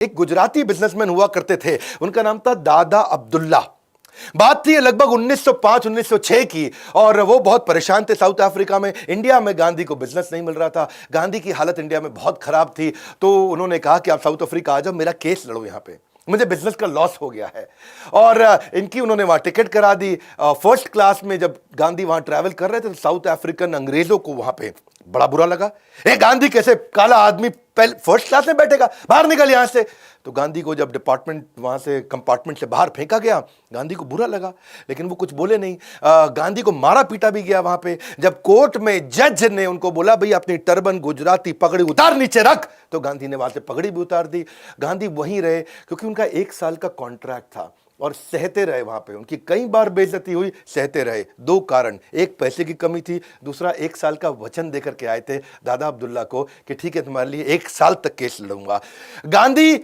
एक गुजराती बिजनेसमैन हुआ करते थे, उनका नाम था दादा अब्दुल्ला। बात थी लगभग 1905-1906 की, और वो बहुत परेशान थे साउथ अफ्रीका में। इंडिया में गांधी को बिजनेस नहीं मिल रहा था, गांधी की हालत इंडिया में बहुत खराब थी। तो उन्होंने कहा कि आप साउथ अफ्रीका आ जाओ, मेरा केस लड़ो यहां पे, मुझे बिजनेस का लॉस हो गया है। और इनकी उन्होंने वहां टिकट करा दी। फर्स्ट क्लास में जब गांधी वहां ट्रैवल कर रहे थे तो साउथ अफ्रीकन अंग्रेजों को वहां पे बड़ा बुरा लगा। गांधी कैसे काला आदमी पहले फर्स्ट क्लास में बैठेगा, बाहर निकल यहां से। तो गांधी को जब डिपार्टमेंट वहां से कंपार्टमेंट से बाहर फेंका गया, गांधी को बुरा लगा, लेकिन वो कुछ बोले नहीं। गांधी को मारा पीटा भी गया वहां पे। जब कोर्ट में जज ने उनको बोला भाई अपनी टर्बन गुजराती पगड़ी उतार नीचे रख, तो गांधी ने वहां से पगड़ी भी उतार दी। गांधी वहीं रहे क्योंकि उनका 1 साल का कॉन्ट्रैक्ट था, और सहते रहे वहां पे। उनकी कई बार बेइज्जती हुई, सहते रहे। 2 कारण, एक पैसे की कमी थी, दूसरा 1 साल का वचन देकर के आए थे दादा अब्दुल्ला को कि ठीक है तुम्हारे लिए 1 साल तक केस लड़ूंगा। गांधी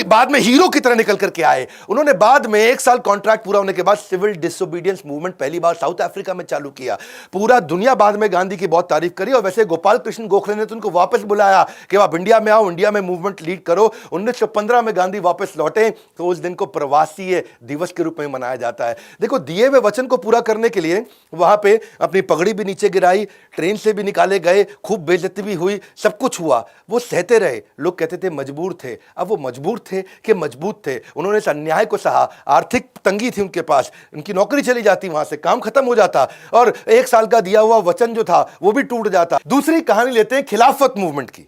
बाद में हीरो की तरह निकल करके आए। उन्होंने बाद में 1 साल कॉन्ट्रैक्ट पूरा होने के बाद सिविल डिसोबीडियंस मूवमेंट पहली बार साउथ अफ्रीका में चालू किया। पूरा दुनिया बाद में गांधी की बहुत तारीफ करी, और वैसे गोपाल कृष्ण गोखले ने तो उनको वापस बुलाया कि आप इंडिया में आओ, इंडिया में मूवमेंट लीड करो। 1915 में गांधी वापस लौटे तो उस दिन को प्रवासी दिवस के रूप में मनाया जाता है। देखो, दिए हुए वचन को पूरा करने के लिए वहां पे अपनी पगड़ी भी नीचे गिराई, ट्रेन से भी निकाले गए, खूब बेइज्जती भी हुई, सब कुछ हुआ। वो सहते रहे। लोग कहते थे मजबूर थे। अब वो मजबूर थे कि मजबूत थे? उन्होंने इस अन्याय को सहा। आर्थिक तंगी थी उनके पास, उनकी नौकरी चली जाती, वहां से काम खत्म हो जाता, और 1 साल का दिया हुआ वचन जो था वो भी टूट जाता। दूसरी कहानी लेते हैं खिलाफत मूवमेंट की।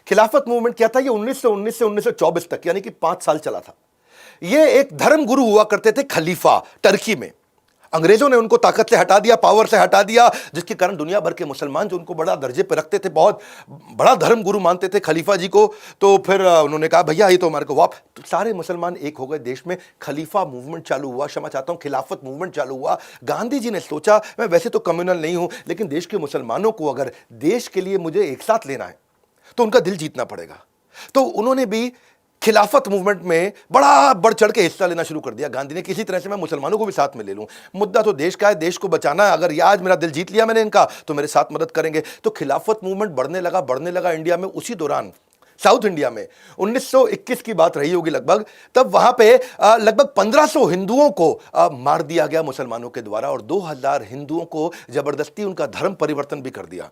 खिलाफत मूवमेंट क्या था? ये 1919 से 1924 तक, यानी कि 5 साल चला था। ये एक धर्म गुरु हुआ करते थे, खलीफा, टर्की में। अंग्रेजों ने उनको ताकत से हटा दिया, पावर से हटा दिया, जिसके कारण दुनिया भर के मुसलमान जो उनको बड़ा दर्जे पर रखते थे, बहुत बड़ा धर्म गुरु मानते थे खलीफा जी को। तो फिर उन्होंने कहा भैया ये तो हमारे को तो सारे मुसलमान एक हो गए देश में। खलीफा मूवमेंट चालू हुआ, क्षमा चाहता हूं, खिलाफत मूवमेंट चालू हुआ। गांधी जी ने सोचा मैं वैसे तो कम्युनल नहीं हूं, लेकिन देश के मुसलमानों को अगर देश के लिए मुझे एक साथ लेना है तो उनका दिल जीतना पड़ेगा। तो उन्होंने भी खिलाफत मूवमेंट में बड़ा बढ़ चढ़ के हिस्सा लेना शुरू कर दिया। गांधी ने किसी तरह से मैं मुसलमानों को भी साथ में ले लूं, मुद्दा तो देश का है, देश को बचाना है। अगर ये आज मेरा दिल जीत लिया मैंने इनका, तो मेरे साथ मदद करेंगे। तो खिलाफत मूवमेंट बढ़ने लगा इंडिया में। उसी दौरान साउथ इंडिया में 1921 की बात रही होगी लगभग, तब वहां पे लगभग 1500 हिंदुओं को मार दिया गया मुसलमानों के द्वारा, और 2000 हिंदुओं को जबरदस्ती उनका धर्म परिवर्तन भी कर दिया।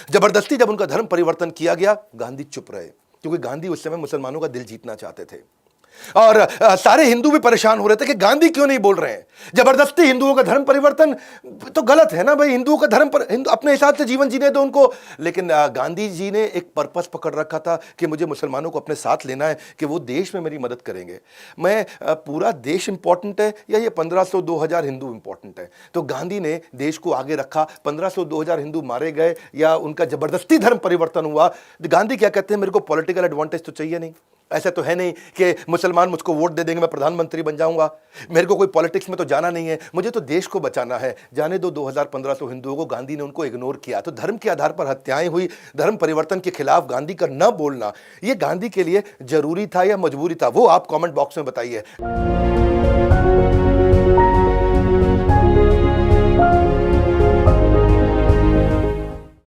जबरदस्ती जब उनका धर्म परिवर्तन किया गया, गांधी चुप रहे, क्योंकि गांधी उस समय मुसलमानों का दिल जीतना चाहते थे। और सारे हिंदू भी परेशान हो रहे थे कि गांधी क्यों नहीं बोल रहे हैं। जबरदस्ती हिंदुओं का धर्म परिवर्तन तो गलत है ना भाई, हिंदुओं का धर्म पर हिंदू अपने हिसाब से जीवन जीने दो उनको। लेकिन गांधी जी ने एक पर्पस पकड़ रखा था कि मुझे मुसलमानों को अपने साथ लेना है, कि वो देश में मेरी मदद करेंगे। मैं पूरा देश इंपॉर्टेंट है या ये 1500-2000 हिंदू इंपॉर्टेंट है? तो गांधी ने देश को आगे रखा। 1500-2000 हिंदू मारे गए या उनका जबरदस्ती धर्म परिवर्तन हुआ। गांधी क्या कहते हैं, मेरे को पॉलिटिकल एडवांटेज तो चाहिए नहीं। ऐसा तो है नहीं कि मुसलमान मुझको वोट दे देंगे मैं प्रधानमंत्री बन जाऊंगा। मेरे को कोई पॉलिटिक्स में तो जाना नहीं है, मुझे तो देश को बचाना है। जाने दो 2000-1500 हिंदुओं को, गांधी ने उनको इग्नोर किया। तो धर्म के आधार पर हत्याएं हुई। धर्म परिवर्तन के खिलाफ गांधी का न बोलना, यह गांधी के लिए जरूरी था या मजबूरी था? वो आप कमेंट बॉक्स में बताइए।